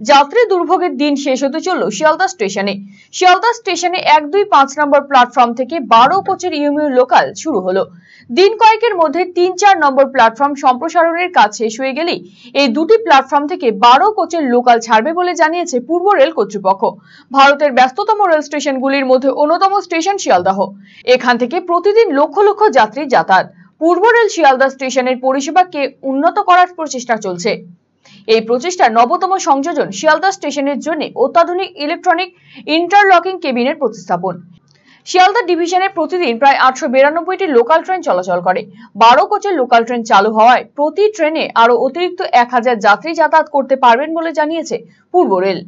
যাত্রী দুর্ভোগের দিন শেষ হতে চলল শিয়ালদা স্টেশনে। শিয়ালদা স্টেশনে 1, 2, 5 নম্বর প্ল্যাটফর্ম থেকে 12 কোচের ইএমইউ লোকাল শুরু হলো। দিন কয়েকের মধ্যে 3, 4 নম্বর প্ল্যাটফর্ম সম্প্রসারণের কাজ শেষ হয়ে গেলেই এই দুটি প্ল্যাটফর্ম থেকে 12 কোচের লোকাল ছাড়বে বলে জানিয়েছে পূর্ব রেল কর্তৃপক্ষ। ভারতের ব্যস্ততম রেল স্টেশনগুলির মধ্যে অন্যতম স্টেশন শিয়ালদাহ। এখান থেকে প্রতিদিন লক্ষ লক্ষ যাত্রী যাতায়াত। পূর্ব রেল শিয়ালদা স্টেশনের পরিষেবাকে উন্নত করার প্রচেষ্টা চলছে। এই প্রচেষ্টার নবতম সংযোজন শিয়ালদা স্টেশনের জন্য অত্যাধুনিক ইলেকট্রনিক ইন্টারলকিং কেবিনের প্রতিস্থাপন। শিয়ালদা ডিভিশনে প্রতিদিন প্রায় 892টি লোকাল ট্রেন চলাচল করে। 12 কোচের লোকাল ট্রেন চালু হওয়ায় প্রতি ট্রেনে আরো অতিরিক্ত 1000 যাত্রী যাতায়াত করতে পারবেন বলে জানিয়েছে পূর্ব রেল।